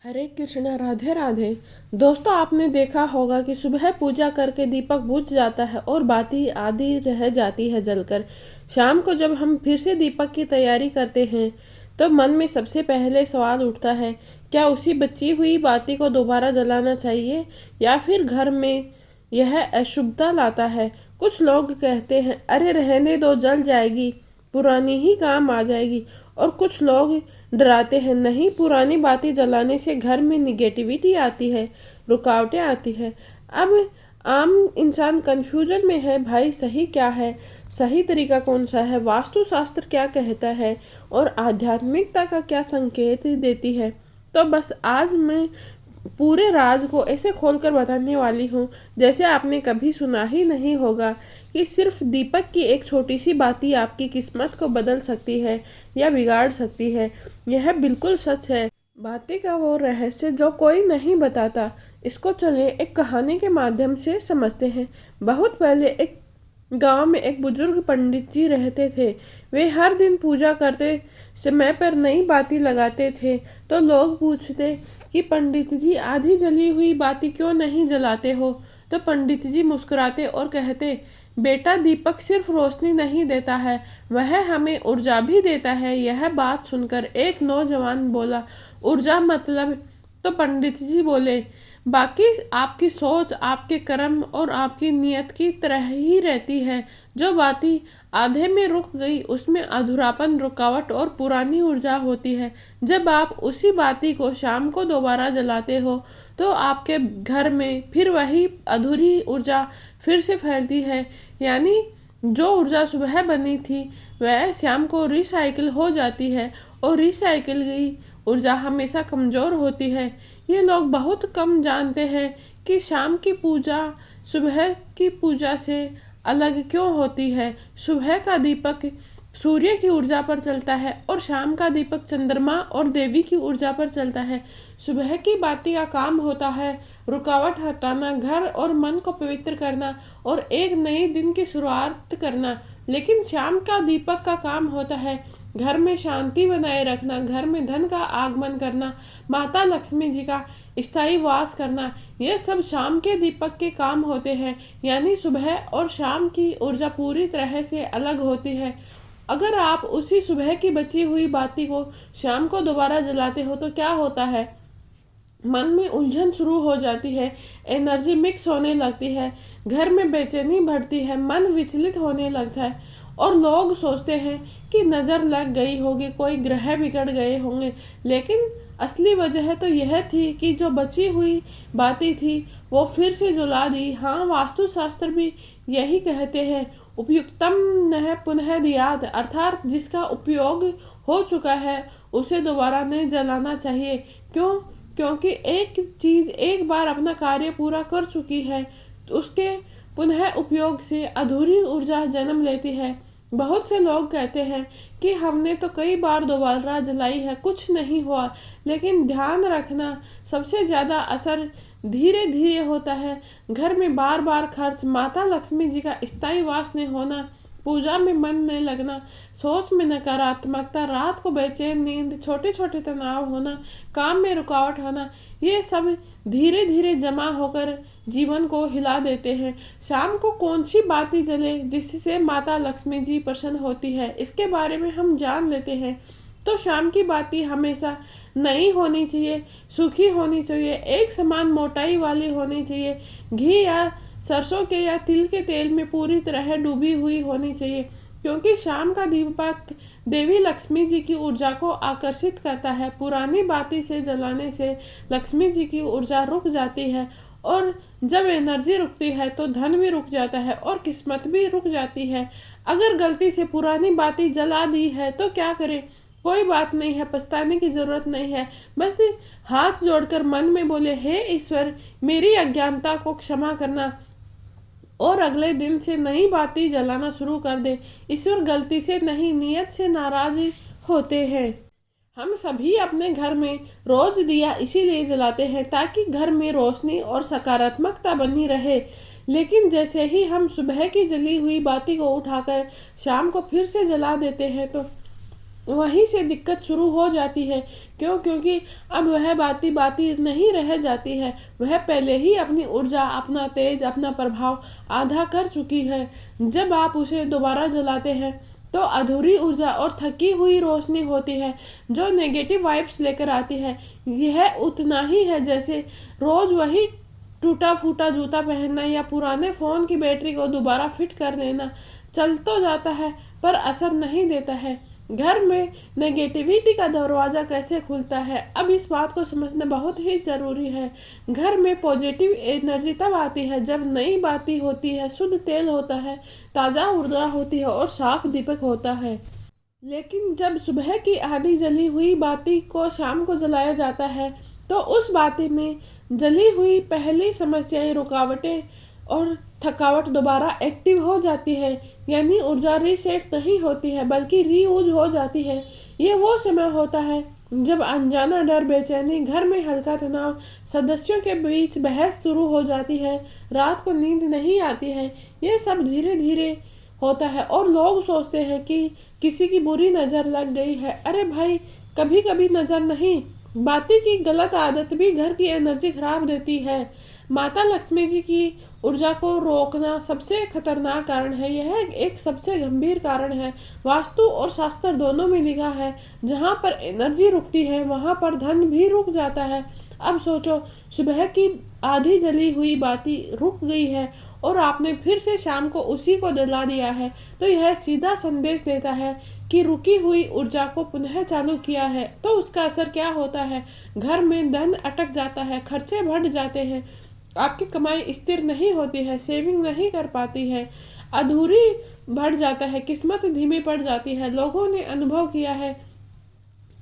हरे कृष्णा, राधे राधे। दोस्तों, आपने देखा होगा कि सुबह पूजा करके दीपक बुझ जाता है और बाती आधी रह जाती है जलकर। शाम को जब हम फिर से दीपक की तैयारी करते हैं तो मन में सबसे पहले सवाल उठता है, क्या उसी बची हुई बाती को दोबारा जलाना चाहिए या फिर घर में यह अशुभता लाता है। कुछ लोग कहते हैं, अरे रहने दो, जल जाएगी, पुरानी ही काम आ जाएगी। और कुछ लोग डराते हैं, नहीं, पुरानी बातें जलाने से घर में निगेटिविटी आती है, रुकावटें आती है। अब आम इंसान कंफ्यूजन में है, भाई सही क्या है, सही तरीका कौन सा है, वास्तुशास्त्र क्या कहता है और आध्यात्मिकता का क्या संकेत देती है। तो बस आज मैं पूरे राज को ऐसे खोलकर बताने वाली हूँ जैसे आपने कभी सुना ही नहीं होगा, कि सिर्फ दीपक की एक छोटी सी बात ही आपकी किस्मत को बदल सकती है या बिगाड़ सकती है। यह बिल्कुल सच है। बातें का वो रहस्य जो कोई नहीं बताता, इसको चलिए एक कहानी के माध्यम से समझते हैं। बहुत पहले एक गांव में एक बुजुर्ग पंडित जी रहते थे। वे हर दिन पूजा करते, समय पर नई बाती लगाते थे। तो लोग पूछते कि पंडित जी, आधी जली हुई बाती क्यों नहीं जलाते हो। तो पंडित जी मुस्कुराते और कहते, बेटा, दीपक सिर्फ रोशनी नहीं देता है, वह हमें ऊर्जा भी देता है। यह बात सुनकर एक नौजवान बोला, ऊर्जा मतलब? तो पंडित जी बोले, बाकी आपकी सोच, आपके कर्म और आपकी नियत की तरह ही रहती है। जो बाती आधे में रुक गई उसमें अधूरापन, रुकावट और पुरानी ऊर्जा होती है। जब आप उसी बाती को शाम को दोबारा जलाते हो तो आपके घर में फिर वही अधूरी ऊर्जा फिर से फैलती है। यानी जो ऊर्जा सुबह बनी थी वह शाम को रिसाइकिल हो जाती है, और रिसाइकिल गई ऊर्जा हमेशा कमज़ोर होती है। ये लोग बहुत कम जानते हैं कि शाम की पूजा सुबह की पूजा से अलग क्यों होती है। सुबह का दीपक सूर्य की ऊर्जा पर चलता है और शाम का दीपक चंद्रमा और देवी की ऊर्जा पर चलता है। सुबह की बाती का काम होता है रुकावट हटाना, घर और मन को पवित्र करना और एक नए दिन की शुरुआत करना। लेकिन शाम का दीपक का काम होता है घर में शांति बनाए रखना, घर में धन का आगमन करना, माता लक्ष्मी जी का स्थायी वास करना। ये सब शाम के दीपक के काम होते हैं। यानी सुबह और शाम की ऊर्जा पूरी तरह से अलग होती है। अगर आप उसी सुबह की बची हुई बाती को शाम को दोबारा जलाते हो तो क्या होता है, मन में उलझन शुरू हो जाती है, एनर्जी मिक्स होने लगती है, घर में बेचैनी बढ़ती है, मन विचलित होने लगता है और लोग सोचते हैं कि नज़र लग गई होगी, कोई ग्रह बिगड़ गए होंगे। लेकिन असली वजह तो यह थी कि जो बची हुई बातें थी वो फिर से जला दी। हाँ, वास्तुशास्त्र भी यही कहते हैं, उपयुक्तम न पुनः दियात, अर्थात जिसका उपयोग हो चुका है उसे दोबारा नहीं जलाना चाहिए। क्यों? क्योंकि एक चीज़ एक बार अपना कार्य पूरा कर चुकी है तो उसके पुनः उपयोग से अधूरी ऊर्जा जन्म लेती है। बहुत से लोग कहते हैं कि हमने तो कई बार दोबारा जलाई है, कुछ नहीं हुआ। लेकिन ध्यान रखना, सबसे ज़्यादा असर धीरे धीरे होता है। घर में बार बार खर्च, माता लक्ष्मी जी का स्थायी वास नहीं होना, पूजा में मन नहीं लगना, सोच में नकारात्मकता, रात को बेचैन नींद, छोटे छोटे तनाव होना, काम में रुकावट होना, ये सब धीरे धीरे जमा होकर जीवन को हिला देते हैं। शाम को कौन सी बाती जले जिससे माता लक्ष्मी जी प्रसन्न होती है, इसके बारे में हम जान लेते हैं। तो शाम की बाती हमेशा नई होनी चाहिए, सूखी होनी चाहिए, एक समान मोटाई वाली होनी चाहिए, घी या सरसों के या तिल के तेल में पूरी तरह डूबी हुई होनी चाहिए। क्योंकि शाम का दीपक देवी लक्ष्मी जी की ऊर्जा को आकर्षित करता है। पुरानी बाती से जलाने से लक्ष्मी जी की ऊर्जा रुक जाती है, और जब एनर्जी रुकती है तो धन भी रुक जाता है और किस्मत भी रुक जाती है। अगर गलती से पुरानी बाती जला दी है तो क्या करें? कोई बात नहीं है, पछताने की जरूरत नहीं है। बस हाथ जोड़कर मन में बोले, हे ईश्वर, मेरी अज्ञानता को क्षमा करना, और अगले दिन से नई बाती जलाना शुरू कर दे। ईश्वर गलती से नहीं, नियत से नाराज होते हैं। हम सभी अपने घर में रोज दिया इसीलिए जलाते हैं ताकि घर में रोशनी और सकारात्मकता बनी रहे। लेकिन जैसे ही हम सुबह की जली हुई बाती को उठाकर शाम को फिर से जला देते हैं तो वहीं से दिक्कत शुरू हो जाती है। क्योंकि अब वह बाती बाती नहीं रह जाती है, वह पहले ही अपनी ऊर्जा, अपना तेज, अपना प्रभाव आधा कर चुकी है। जब आप उसे दोबारा जलाते हैं तो अधूरी ऊर्जा और थकी हुई रोशनी होती है जो नेगेटिव वाइब्स लेकर आती है। यह उतना ही है जैसे रोज वही टूटा फूटा जूता पहनना या पुराने फ़ोन की बैटरी को दोबारा फिट कर देना। चल तो जाता है पर असर नहीं देता है। घर में नेगेटिविटी का दरवाज़ा कैसे खुलता है, अब इस बात को समझना बहुत ही ज़रूरी है। घर में पॉजिटिव एनर्जी तब आती है जब नई बाती होती है, शुद्ध तेल होता है, ताज़ा ऊर्जा होती है और साफ दीपक होता है। लेकिन जब सुबह की आधी जली हुई बाती को शाम को जलाया जाता है तो उस बाती में जली हुई पहली समस्याएं, रुकावटें और थकावट दोबारा एक्टिव हो जाती है। यानी ऊर्जा रीसेट नहीं होती है बल्कि रीयूज हो जाती है। ये वो समय होता है जब अनजाना डर, बेचैनी, घर में हल्का तनाव, सदस्यों के बीच बहस शुरू हो जाती है, रात को नींद नहीं आती है। ये सब धीरे धीरे होता है और लोग सोचते हैं कि किसी की बुरी नज़र लग गई है। अरे भाई, कभी कभी नज़र नहीं, बाती की गलत आदत भी घर की एनर्जी खराब देती है। माता लक्ष्मी जी की ऊर्जा को रोकना सबसे खतरनाक कारण है। यह एक सबसे गंभीर कारण है। वास्तु और शास्त्र दोनों में लिखा है, जहाँ पर एनर्जी रुकती है वहाँ पर धन भी रुक जाता है। अब सोचो, सुबह की आधी जली हुई बाती रुक गई है और आपने फिर से शाम को उसी को जला दिया है, तो यह सीधा संदेश देता है कि रुकी हुई ऊर्जा को पुनः चालू किया है। तो उसका असर क्या होता है? घर में धन अटक जाता है, खर्चे बढ़ जाते हैं, आपकी कमाई स्थिर नहीं होती है, सेविंग नहीं कर पाती है, अधूरी बढ़ जाता है, किस्मत धीमी पड़ जाती है। लोगों ने अनुभव किया है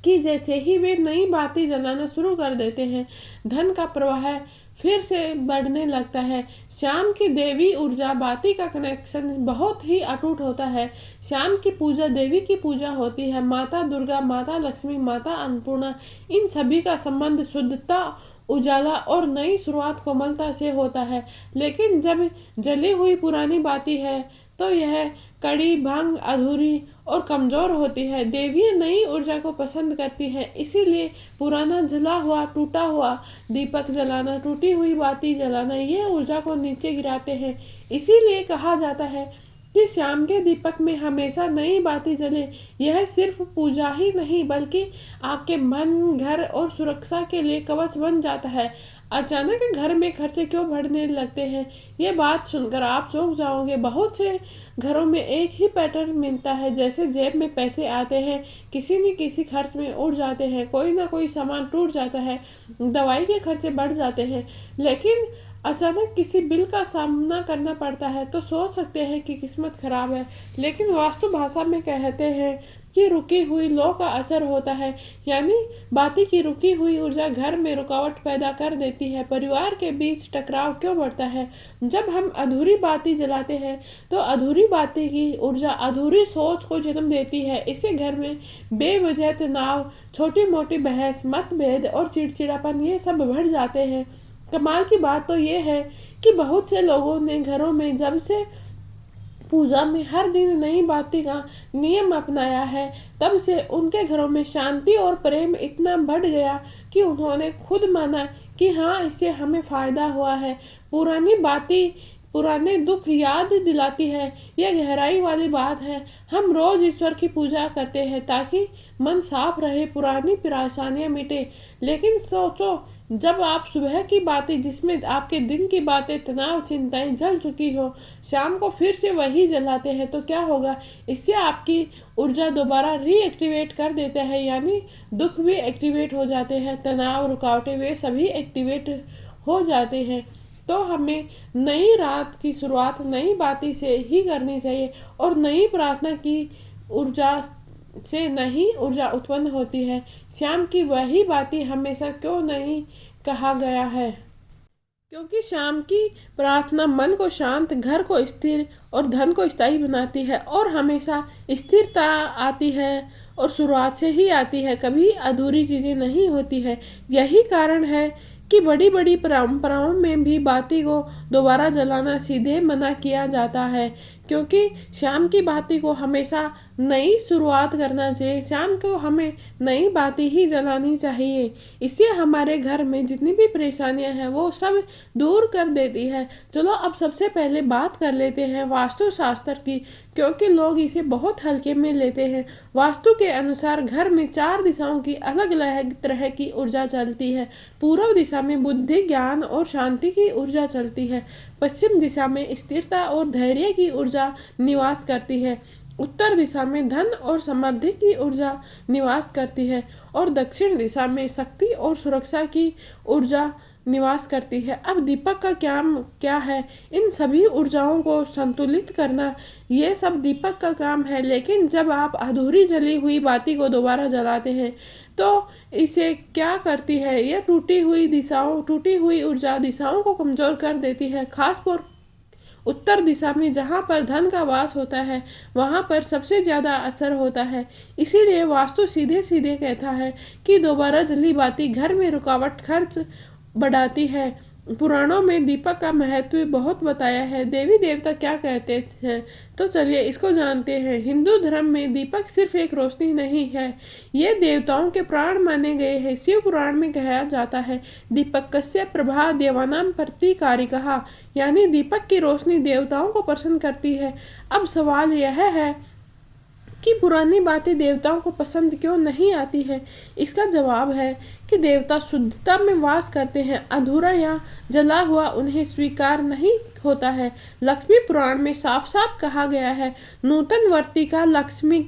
कि जैसे ही वे नई बाती जलाना शुरू कर देते हैं, धन का प्रवाह फिर से बढ़ने लगता है। शाम की देवी ऊर्जा बाती का कनेक्शन बहुत ही अटूट होता है। शाम की पूजा देवी की पूजा होती है। माता दुर्गा, माता लक्ष्मी, माता अन्नपूर्णा, इन सभी का संबंध शुद्धता, उजाला और नई शुरुआत कोमलता से होता है। लेकिन जब जली हुई पुरानी बाती है तो यह कड़ी, भंग, अधूरी और कमज़ोर होती है। देवी नई ऊर्जा को पसंद करती है, इसीलिए पुराना जला हुआ, टूटा हुआ दीपक जलाना, टूटी हुई बाती जलाना, ये ऊर्जा को नीचे गिराते हैं। इसीलिए कहा जाता है कि शाम के दीपक में हमेशा नई बाती जले। यह सिर्फ पूजा ही नहीं बल्कि आपके मन, घर और सुरक्षा के लिए कवच बन जाता है। अचानक घर में खर्चे क्यों बढ़ने लगते हैं, ये बात सुनकर आप चौंक जाओगे। बहुत से घरों में एक ही पैटर्न मिलता है, जैसे जेब में पैसे आते हैं, किसी न किसी खर्च में उड़ जाते हैं, कोई ना कोई सामान टूट जाता है, दवाई के खर्चे बढ़ जाते हैं। लेकिन अचानक किसी बिल का सामना करना पड़ता है तो सोच सकते हैं कि किस्मत खराब है। लेकिन वास्तु भाषा में कहते हैं कि रुकी हुई लौ का असर होता है। यानी बाती की रुकी हुई ऊर्जा घर में रुकावट पैदा कर देती है। परिवार के बीच टकराव क्यों बढ़ता है? जब हम अधूरी बाती जलाते हैं तो अधूरी बाती की ऊर्जा अधूरी सोच को जन्म देती है। इसे घर में बेवजह तनाव, छोटी मोटी बहस, मतभेद और चिड़चिड़ापन, ये सब बढ़ जाते हैं। कमाल की बात तो ये है कि बहुत से लोगों ने घरों में जब से पूजा में हर दिन नई बाती का नियम अपनाया है, तब से उनके घरों में शांति और प्रेम इतना बढ़ गया कि उन्होंने खुद माना कि हाँ, इससे हमें फ़ायदा हुआ है। पुरानी बाती पुराने दुख याद दिलाती है, यह गहराई वाली बात है। हम रोज ईश्वर की पूजा करते हैं ताकि मन साफ रहे, पुरानी परेशानियां मिटे। लेकिन सोचो, जब आप सुबह की बातें, जिसमें आपके दिन की बातें, तनाव, चिंताएं जल चुकी हो, शाम को फिर से वही जलाते हैं तो क्या होगा? इससे आपकी ऊर्जा दोबारा रीएक्टिवेट कर देता है। यानी दुख भी एक्टिवेट हो जाते हैं, तनाव, रुकावटें, वे सभी एक्टिवेट हो जाते हैं। तो हमें नई रात की शुरुआत नई बाती से ही करनी चाहिए और नई प्रार्थना की ऊर्जा से नई ऊर्जा उत्पन्न होती है। शाम की वही बाती हमेशा क्यों नहीं कहा गया है? क्योंकि शाम की प्रार्थना मन को शांत, घर को स्थिर और धन को स्थायी बनाती है और हमेशा स्थिरता आती है और शुरुआत से ही आती है, कभी अधूरी चीज़ें नहीं होती है। यही कारण है कि बड़ी बड़ी परंपराओं में भी बाती को दोबारा जलाना सीधे मना किया जाता है, क्योंकि शाम की बाती को हमेशा नई शुरुआत करना चाहिए। शाम को हमें नई बाती ही जलानी चाहिए। इससे हमारे घर में जितनी भी परेशानियां हैं वो सब दूर कर देती है। चलो अब सबसे पहले बात कर लेते हैं वास्तु शास्त्र की, क्योंकि लोग इसे बहुत हल्के में लेते हैं। वास्तु के अनुसार घर में 4 दिशाओं की अलग अलग तरह की ऊर्जा चलती है। पूर्व दिशा में बुद्धि, ज्ञान और शांति की ऊर्जा चलती है। पश्चिम दिशा में स्थिरता और धैर्य की ऊर्जा निवास करती है। उत्तर दिशा में धन और समृद्धि की ऊर्जा निवास करती है और दक्षिण दिशा में शक्ति और सुरक्षा की ऊर्जा निवास करती है। अब दीपक का क्या है? इन सभी ऊर्जाओं को संतुलित करना, ये सब दीपक का काम है। लेकिन जब आप अधूरी जली हुई बाती को दोबारा जलाते हैं तो इसे क्या करती है? यह टूटी हुई ऊर्जा दिशाओं को कमजोर कर देती है। खासतौर उत्तर दिशा में जहाँ पर धन का वास होता है वहाँ पर सबसे ज़्यादा असर होता है। इसीलिए वास्तु सीधे सीधे कहता है कि दोबारा जली बाती घर में रुकावट, खर्च बढ़ाती है। पुराणों में दीपक का महत्व बहुत बताया है। देवी देवता क्या कहते हैं, तो चलिए इसको जानते हैं। हिंदू धर्म में दीपक सिर्फ एक रोशनी नहीं है, ये देवताओं के प्राण माने गए हैं। शिव पुराण में कहा जाता है, दीपकस्य प्रभा देवानां प्रतिकारिकः, यानी दीपक की रोशनी देवताओं को प्रसन्न करती है। अब सवाल यह है कि पुरानी बातें देवताओं को पसंद क्यों नहीं आती है? इसका जवाब है कि देवता शुद्धता में वास करते हैं। अधूरा या जला हुआ उन्हें स्वीकार नहीं होता है। लक्ष्मी पुराण में साफ साफ कहा गया है, नूतन वर्तिका लक्ष्मी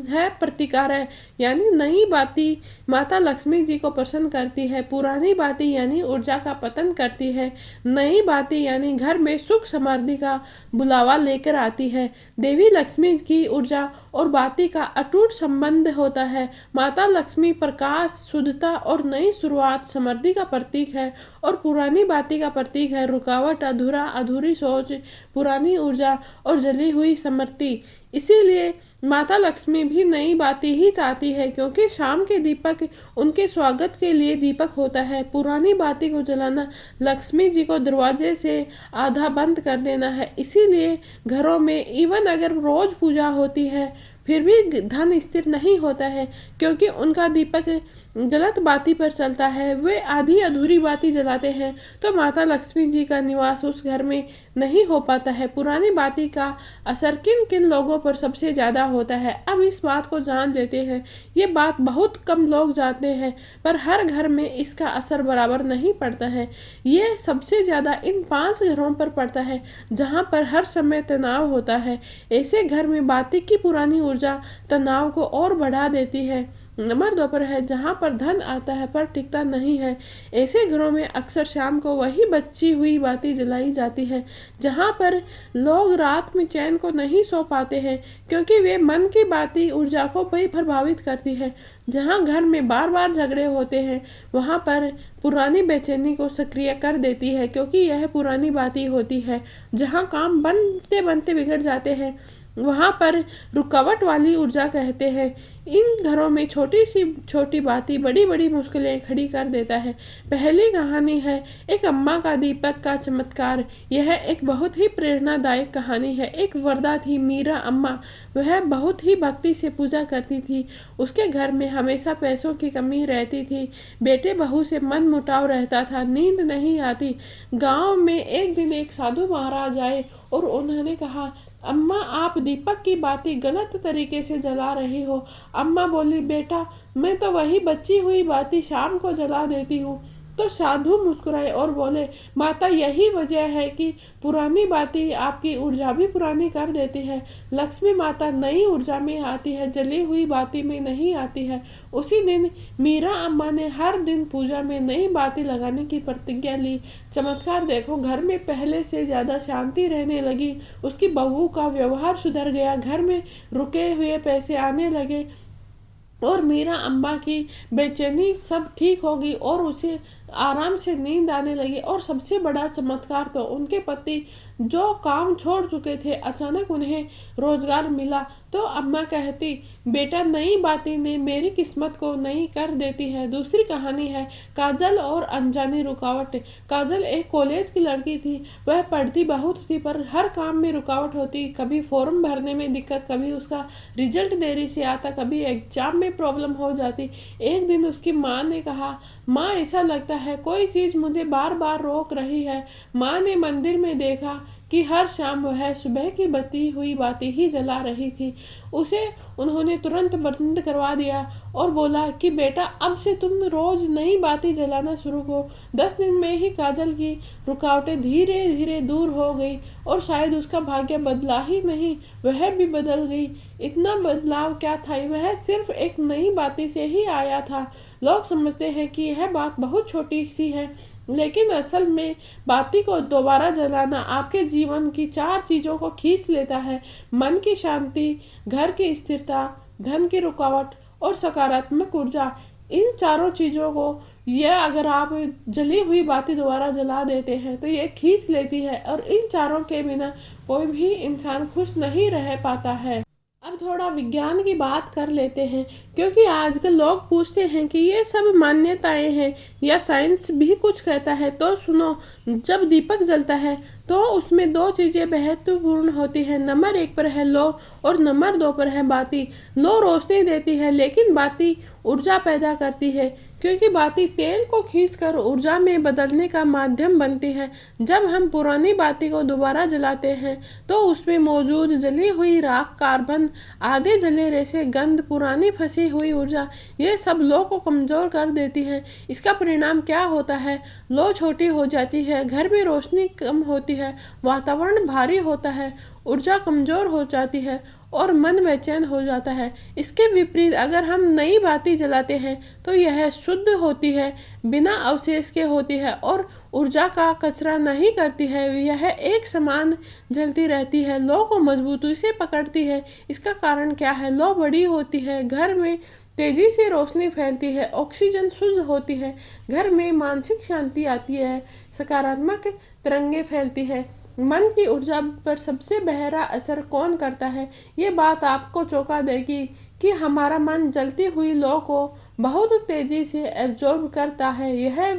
है प्रतिकार है, यानी नई बाती माता लक्ष्मी जी को प्रसन्न करती है। पुरानी बाती यानी ऊर्जा का पतन करती है। नई बाती यानी घर में सुख समृद्धि का बुलावा लेकर आती है। देवी लक्ष्मी की ऊर्जा और बाती का अटूट संबंध होता है। माता लक्ष्मी प्रकाश, शुद्धता और नई शुरुआत, समृद्धि का प्रतीक है और पुरानी बाती का प्रतीक है रुकावट, अधूरी सोच, पुरानी ऊर्जा और जली हुई स्मृति। इसीलिए माता लक्ष्मी भी नई बाती ही चाहती है, क्योंकि शाम के दीपक उनके स्वागत के लिए दीपक होता है। पुरानी बाती को जलाना लक्ष्मी जी को दरवाजे से आधा बंद कर देना है। इसीलिए घरों में इवन अगर रोज पूजा होती है फिर भी धन स्थिर नहीं होता है, क्योंकि उनका दीपक गलत बाती पर चलता है। वे आधी अधूरी बाती जलाते हैं तो माता लक्ष्मी जी का निवास उस घर में नहीं हो पाता है। पुरानी बाती का असर किन किन लोगों पर सबसे ज़्यादा होता है, अब इस बात को जान लेते हैं। ये बात बहुत कम लोग जानते हैं, पर हर घर में इसका असर बराबर नहीं पड़ता है। ये सबसे ज़्यादा इन 5 घरों पर पड़ता है जहाँ पर हर समय तनाव होता है। ऐसे घर में बाती की पुरानी ऊर्जा तनाव को और बढ़ा देती है। नंबर 2 पर है जहाँ पर धन आता है पर टिकता नहीं है। ऐसे घरों में अक्सर शाम को वही बची हुई बाती जलाई जाती है जहाँ पर लोग रात में चैन को नहीं सो पाते हैं, क्योंकि वे मन की बाती ऊर्जा को भी प्रभावित करती है। जहाँ घर में बार बार झगड़े होते हैं वहाँ पर पुरानी बेचैनी को सक्रिय कर देती है, क्योंकि यह पुरानी बाती होती है। जहाँ काम बनते बनते बिगड़ जाते हैं वहाँ पर रुकावट वाली ऊर्जा कहते हैं। इन घरों में छोटी सी छोटी बातें बड़ी बड़ी मुश्किलें खड़ी कर देता है। पहली कहानी है एक अम्मा का दीपक का चमत्कार। यह एक बहुत ही प्रेरणादायक कहानी है। एक वृद्धा थी मीरा अम्मा, वह बहुत ही भक्ति से पूजा करती थी। उसके घर में हमेशा पैसों की कमी रहती थी। बेटे बहू से मन मुटाव रहता था, नींद नहीं आती। गाँव में एक दिन एक साधु महाराज आए और उन्होंने कहा, अम्मा आप दीपक की बाती गलत तरीके से जला रही हो। अम्मा बोली, बेटा मैं तो वही बची हुई बाती शाम को जला देती हूँ। तो साधु मुस्कुराए और बोले, माता यही वजह है कि पुरानी बाती आपकी ऊर्जा भी पुरानी कर देती है। लक्ष्मी माता नई ऊर्जा में आती है, जली हुई बाती में नहीं आती है। उसी दिन मीरा अम्मा ने हर दिन पूजा में नई बाती लगाने की प्रतिज्ञा ली। चमत्कार देखो, घर में पहले से ज़्यादा शांति रहने लगी। उसकी बहू का व्यवहार सुधर गया, घर में रुके हुए पैसे आने लगे और मीरा अम्मा की बेचैनी सब ठीक हो गई और उसे आराम से नींद आने लगी। और सबसे बड़ा चमत्कार तो उनके पति जो काम छोड़ चुके थे, अचानक उन्हें रोजगार मिला। तो अम्मा कहती, बेटा नई बातें ने मेरी किस्मत को नई कर देती है। दूसरी कहानी है काजल और अनजानी रुकावट। काजल एक कॉलेज की लड़की थी। वह पढ़ती बहुत थी पर हर काम में रुकावट होती। कभी फॉर्म भरने में दिक्कत, कभी उसका रिजल्ट देरी से आता, कभी एग्जाम में प्रॉब्लम हो जाती। एक दिन उसकी माँ ने कहा, माँ ऐसा लगता है कोई चीज़ मुझे बार बार रोक रही है। माँ ने मंदिर में देखा कि हर शाम वह सुबह की बत्ती हुई बाती ही जला रही थी। उसे उन्होंने तुरंत बंद करवा दिया और बोला कि बेटा अब से तुम रोज नई बाती जलाना शुरू करो। 10 दिन में ही काजल की रुकावटें धीरे धीरे दूर हो गई और शायद उसका भाग्य बदला ही नहीं, वह भी बदल गई। इतना बदलाव क्या था, वह सिर्फ एक नई बाती से ही आया था। लोग समझते हैं कि यह बात बहुत छोटी सी है, लेकिन असल में बाती को दोबारा जलाना आपके जीवन की 4 चीज़ों को खींच लेता है। मन की शांति, घर की स्थिरता, धन की रुकावट और सकारात्मक ऊर्जा। इन चारों चीज़ों को यह अगर आप जली हुई बाती दोबारा जला देते हैं तो ये खींच लेती है, और इन चारों के बिना कोई भी इंसान खुश नहीं रह पाता है। अब थोड़ा विज्ञान की बात कर लेते हैं, क्योंकि आजकल लोग पूछते हैं कि ये सब मान्यताएं हैं या साइंस भी कुछ कहता है। तो सुनो, जब दीपक जलता है तो उसमें 2 चीज़ें महत्वपूर्ण होती है। नंबर 1 पर है लो और नंबर 2 पर है बाती। लो रोशनी देती है लेकिन बाती ऊर्जा पैदा करती है, क्योंकि बाती तेल को खींचकर ऊर्जा में बदलने का माध्यम बनती है। जब हम पुरानी बाती को दोबारा जलाते हैं तो उसमें मौजूद जली हुई राख, कार्बन, आधे जले रेशे, गंध, पुरानी फंसी हुई ऊर्जा, ये सब लो को कमज़ोर कर देती है। इसका परिणाम क्या होता है? लो छोटी हो जाती है, घर में रोशनी कम होती है, वातावरण भारी होता है, ऊर्जा कमज़ोर हो जाती है और मन बेचैन हो जाता है। इसके विपरीत अगर हम नई बाती जलाते हैं तो यह शुद्ध होती है, बिना अवशेष के होती है और ऊर्जा का कचरा नहीं करती है। यह एक समान जलती रहती है, लो को मजबूती से पकड़ती है। इसका कारण क्या है? लो बड़ी होती है, घर में तेजी से रोशनी फैलती है, ऑक्सीजन शुद्ध होती है, घर में मानसिक शांति आती है, सकारात्मक तरंगें फैलती है। मन की ऊर्जा पर सबसे गहरा असर कौन करता है? ये बात आपको चौंका देगी कि हमारा मन जलती हुई लौ को बहुत तेजी से एब्जॉर्ब करता है। यह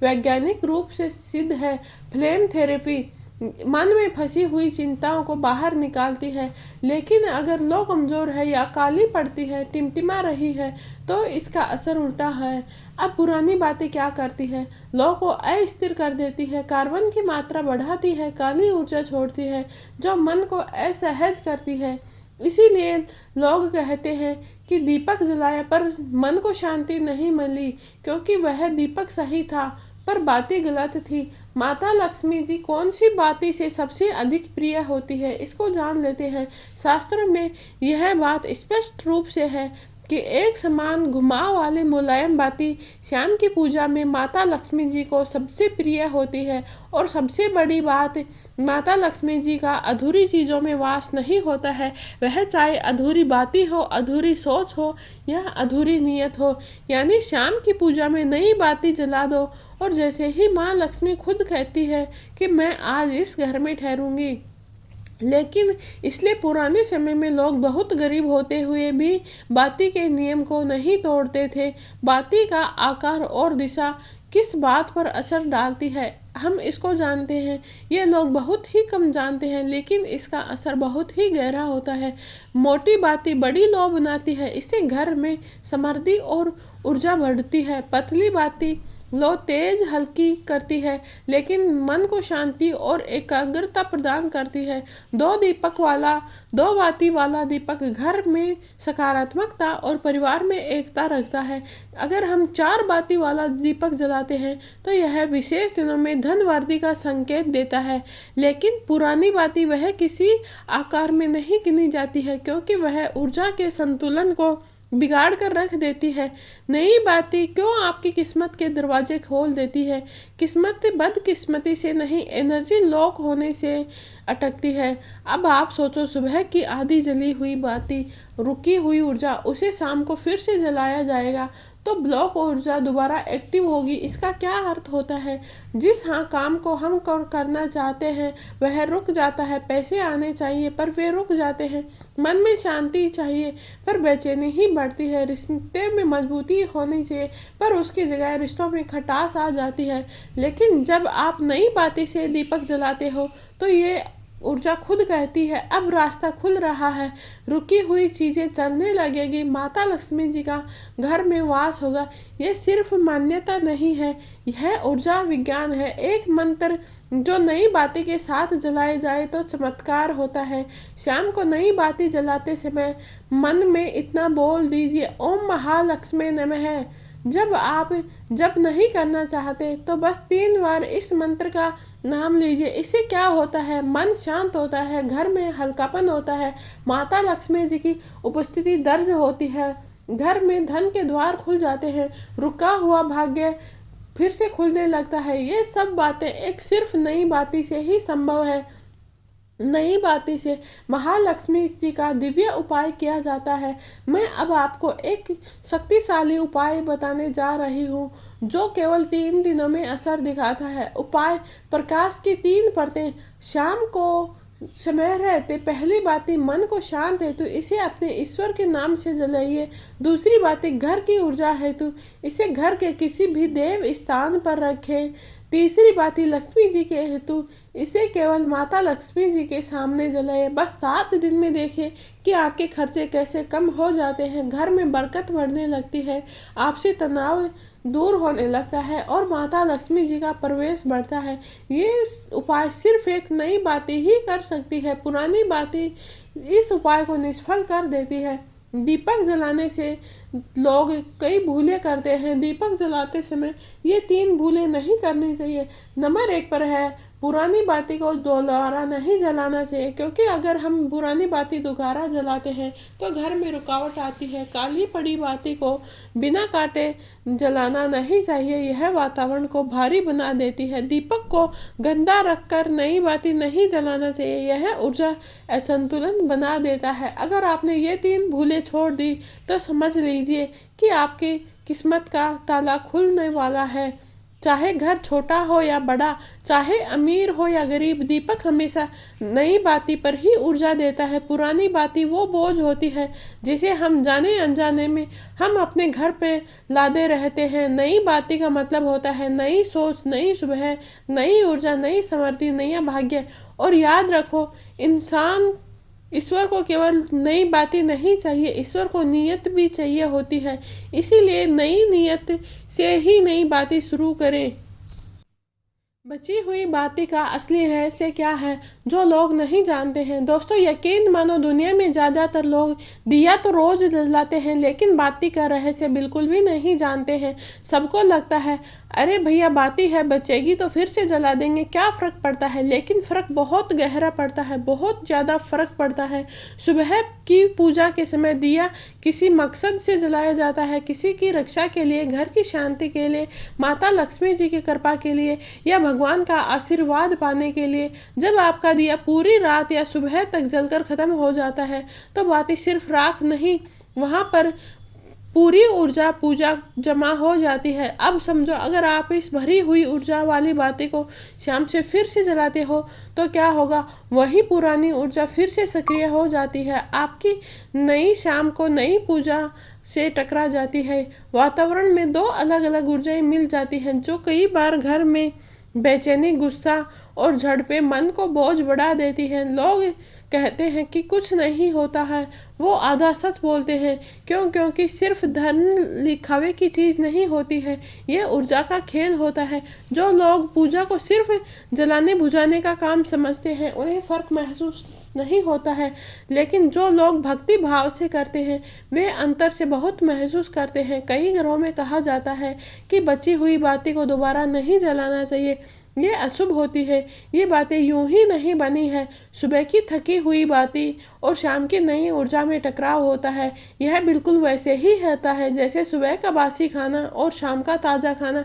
वैज्ञानिक रूप से सिद्ध है। फ्लेम थेरेपी मन में फंसी हुई चिंताओं को बाहर निकालती है, लेकिन अगर लो कमज़ोर है या काली पड़ती है, टिमटिमा रही है, तो इसका असर उल्टा है। अब पुरानी बातें क्या करती है? लो को अस्थिर कर देती है, कार्बन की मात्रा बढ़ाती है, काली ऊर्जा छोड़ती है जो मन को असहज करती है। इसीलिए लोग कहते हैं कि दीपक जलाया पर मन को शांति नहीं मिली, क्योंकि वह दीपक सही था पर बातें गलत थी। माता लक्ष्मी जी कौन सी बाती से सबसे अधिक प्रिय होती है, इसको जान लेते हैं। शास्त्रों में यह बात स्पष्ट रूप से है कि एक समान घुमाव वाले मुलायम बाती श्याम की पूजा में माता लक्ष्मी जी को सबसे प्रिय होती है। और सबसे बड़ी बात, माता लक्ष्मी जी का अधूरी चीज़ों में वास नहीं होता है, वह चाहे अधूरी बाती हो, अधूरी सोच हो या अधूरी नियत हो। यानी शाम की पूजा में नई बाती जला दो और जैसे ही माँ लक्ष्मी खुद कहती है कि मैं आज इस घर में ठहरूंगी। लेकिन इसलिए पुराने समय में लोग बहुत गरीब होते हुए भी बाती के नियम को नहीं तोड़ते थे। बाती का आकार और दिशा किस बात पर असर डालती है, हम इसको जानते हैं। ये लोग बहुत ही कम जानते हैं, लेकिन इसका असर बहुत ही गहरा होता है। मोटी बाती बड़ी लौ बनाती है, इससे घर में समृद्धि और ऊर्जा बढ़ती है। पतली बाती लो तेज हल्की करती है, लेकिन मन को शांति और एकाग्रता प्रदान करती है। 2 बाती वाला दीपक घर में सकारात्मकता और परिवार में एकता रखता है। अगर हम 4 बाती वाला दीपक जलाते हैं तो यह विशेष दिनों में धन वृद्धि का संकेत देता है। लेकिन पुरानी बाती वह किसी आकार में नहीं गिनी जाती है, क्योंकि वह ऊर्जा के संतुलन को बिगाड़ कर रख देती है। नई बातें क्यों आपकी किस्मत के दरवाजे खोल देती है? किस्मत बदकिस्मती से नहीं, एनर्जी लॉक होने से अटकती है। अब आप सोचो, सुबह की आधी जली हुई बाती, रुकी हुई ऊर्जा, उसे शाम को फिर से जलाया जाएगा तो ब्लॉक ऊर्जा दोबारा एक्टिव होगी। इसका क्या अर्थ होता है? जिस काम को हम करना चाहते हैं वह रुक जाता है। पैसे आने चाहिए पर वे रुक जाते हैं। मन में शांति चाहिए पर बेचैनी ही बढ़ती है। रिश्ते में मजबूती होनी चाहिए पर उसकी जगह रिश्तों में खटास आ जाती है। लेकिन जब आप नई बाती से दीपक जलाते हो तो ये ऊर्जा खुद कहती है अब रास्ता खुल रहा है, रुकी हुई चीजें चलने लगेगी, माता लक्ष्मी जी का घर में वास होगा। ये सिर्फ मान्यता नहीं है, यह ऊर्जा विज्ञान है। एक मंत्र जो नई बाती के साथ जलाए जाए तो चमत्कार होता है। शाम को नई बाती जलाते समय मन में इतना बोल दीजिए, ओम महालक्ष्मी नमः। जब नहीं करना चाहते तो बस 3 बार इस मंत्र का नाम लीजिए। इससे क्या होता है? मन शांत होता है, घर में हल्कापन होता है, माता लक्ष्मी जी की उपस्थिति दर्ज होती है, घर में धन के द्वार खुल जाते हैं, रुका हुआ भाग्य फिर से खुलने लगता है। ये सब बातें एक सिर्फ नई बाती से ही संभव है। नई बाती से महालक्ष्मी जी का दिव्य उपाय किया जाता है। मैं अब आपको एक शक्तिशाली उपाय बताने जा रही हूँ जो केवल 3 दिनों में असर दिखाता है। उपाय: प्रकाश की 3 परतें। शाम को समय रहते पहली बाती मन को शांत हेतु इसे अपने ईश्वर के नाम से जलाइए। दूसरी बाती घर की ऊर्जा हेतु इसे घर के किसी भी देव स्थान पर रखें। तीसरी बाती लक्ष्मी जी के हेतु इसे केवल माता लक्ष्मी जी के सामने जलाए। बस 7 दिन में देखिए कि आपके खर्चे कैसे कम हो जाते हैं, घर में बरकत बढ़ने लगती है, आपसे तनाव दूर होने लगता है और माता लक्ष्मी जी का प्रवेश बढ़ता है। ये उपाय सिर्फ एक नई बाती ही कर सकती है, पुरानी बाती इस उपाय को निष्फल कर देती है। दीपक जलाने से लोग कई भूलें करते हैं। दीपक जलाते समय ये 3 भूलें नहीं करनी चाहिए। नंबर 1 पर है पुरानी बाती को दोबारा नहीं जलाना चाहिए, क्योंकि अगर हम पुरानी बाती दोबारा जलाते हैं तो घर में रुकावट आती है। काली पड़ी बाती को बिना काटे जलाना नहीं चाहिए, यह वातावरण को भारी बना देती है। दीपक को गंदा रखकर नई बाती नहीं जलाना चाहिए, यह ऊर्जा असंतुलन बना देता है। अगर आपने ये 3 भूलें छोड़ दी तो समझ लीजिए कि आपकी किस्मत का ताला खुलने वाला है। चाहे घर छोटा हो या बड़ा, चाहे अमीर हो या गरीब, दीपक हमेशा नई बाती पर ही ऊर्जा देता है। पुरानी बाती वो बोझ होती है जिसे हम जाने अनजाने में हम अपने घर पे लादे रहते हैं। नई बाती का मतलब होता है नई सोच, नई सुबह, नई ऊर्जा, नई समृद्धि, नया भाग्य। और याद रखो, इंसान ईश्वर को केवल नई बातें नहीं चाहिए, ईश्वर को नियत भी चाहिए होती है। इसीलिए नई नियत से ही नई बातें शुरू करें। बची हुई बाती का असली रहस्य क्या है जो लोग नहीं जानते हैं? दोस्तों, यकीन मानो दुनिया में ज़्यादातर लोग दिया तो रोज जलाते हैं लेकिन बाती का रहस्य बिल्कुल भी नहीं जानते हैं। सबको लगता है अरे भैया बाती है, बचेगी तो फिर से जला देंगे, क्या फ़र्क पड़ता है? लेकिन फ़र्क बहुत गहरा पड़ता है, बहुत ज़्यादा फ़र्क पड़ता है। सुबह की पूजा के समय दिया किसी मकसद से जलाया जाता है, किसी की रक्षा के लिए, घर की शांति के लिए, माता लक्ष्मी जी की कृपा के लिए या भगवान का आशीर्वाद पाने के लिए। जब आपका दिया पूरी रात या सुबह तक जलकर ख़त्म हो जाता है तो बाती सिर्फ राख नहीं, वहाँ पर पूरी ऊर्जा पूजा जमा हो जाती है। अब समझो, अगर आप इस भरी हुई ऊर्जा वाली बाती को शाम से फिर से जलाते हो तो क्या होगा? वही पुरानी ऊर्जा फिर से सक्रिय हो जाती है, आपकी नई शाम को नई पूजा से टकरा जाती है। वातावरण में 2 अलग अलग ऊर्जाएं मिल जाती हैं जो कई बार घर में बेचैनी, गुस्सा और झड़पें मन को बोझ बढ़ा देती हैं। लोग कहते हैं कि कुछ नहीं होता है, वो आधा सच बोलते हैं। क्योंकि सिर्फ धन दिखावे की चीज़ नहीं होती है, ये ऊर्जा का खेल होता है। जो लोग पूजा को सिर्फ जलाने बुझाने का काम समझते हैं उन्हें फ़र्क महसूस नहीं होता है, लेकिन जो लोग भक्ति भाव से करते हैं वे अंतर से बहुत महसूस करते हैं। कई घरों में कहा जाता है कि बची हुई बाती को दोबारा नहीं जलाना चाहिए, ये अशुभ होती है। ये बातें यूं ही नहीं बनी है। सुबह की थकी हुई बाती और शाम की नई ऊर्जा में टकराव होता है। यह बिल्कुल वैसे ही होता है जैसे सुबह का बासी खाना और शाम का ताज़ा खाना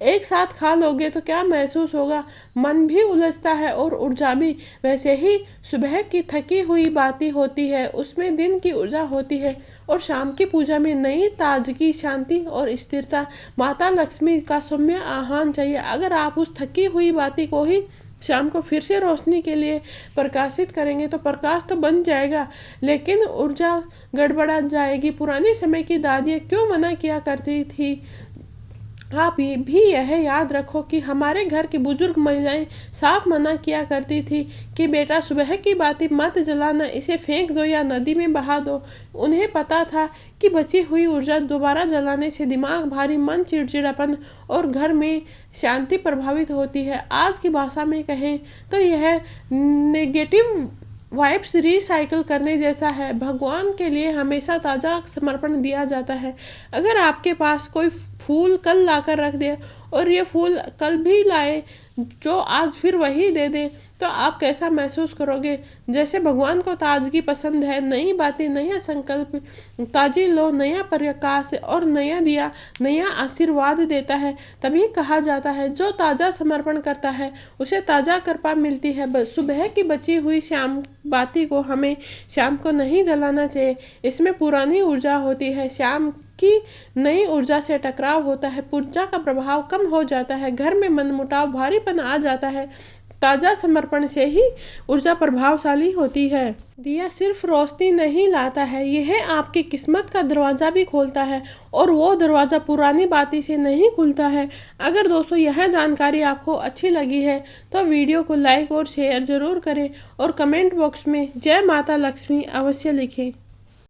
एक साथ खा लोगे तो क्या महसूस होगा? मन भी उलझता है और ऊर्जा भी। वैसे ही सुबह की थकी हुई बाती होती है, उसमें दिन की ऊर्जा होती है और शाम की पूजा में नई ताजगी, शांति और स्थिरता माता लक्ष्मी का सौम्य आह्वान चाहिए। अगर आप उस थकी हुई बाती को ही शाम को फिर से रोशनी के लिए प्रकाशित करेंगे तो प्रकाश तो बन जाएगा, लेकिन ऊर्जा गड़बड़ा जाएगी। पुराने समय की दादियाँ क्यों मना किया करती थी? आप ये भी यह याद रखो कि हमारे घर की बुजुर्ग महिलाएं साफ मना किया करती थी कि बेटा सुबह की बाती मत जलाना, इसे फेंक दो या नदी में बहा दो। उन्हें पता था कि बची हुई ऊर्जा दोबारा जलाने से दिमाग भारी, मन चिड़चिड़ापन और घर में शांति प्रभावित होती है। आज की भाषा में कहें तो यह नेगेटिव वाइब्स रिसाइकिल करने जैसा है। भगवान के लिए हमेशा ताज़ा समर्पण दिया जाता है। अगर आपके पास कोई फूल कल लाकर रख दे और ये फूल कल भी लाए जो आज फिर वही दे दे, तो आप कैसा महसूस करोगे? जैसे भगवान को ताजगी पसंद है, नई बातें, नया संकल्प, ताजी लो, नया प्रकाश और नया दिया नया आशीर्वाद देता है। तभी कहा जाता है जो ताज़ा समर्पण करता है उसे ताज़ा कृपा मिलती है। बस सुबह की बची हुई शाम बाती को हमें शाम को नहीं जलाना चाहिए, इसमें पुरानी ऊर्जा होती है। शाम की नई ऊर्जा से टकराव होता है, पूजा का प्रभाव कम हो जाता है, घर में मनमुटाव, भारीपन आ जाता है। ताज़ा समर्पण से ही ऊर्जा प्रभावशाली होती है। दिया सिर्फ रोशनी नहीं लाता है, यह आपकी किस्मत का दरवाज़ा भी खोलता है, और वो दरवाज़ा पुरानी बाती से नहीं खुलता है। अगर दोस्तों यह जानकारी आपको अच्छी लगी है तो वीडियो को लाइक और शेयर ज़रूर करें और कमेंट बॉक्स में जय माता लक्ष्मी अवश्य लिखें।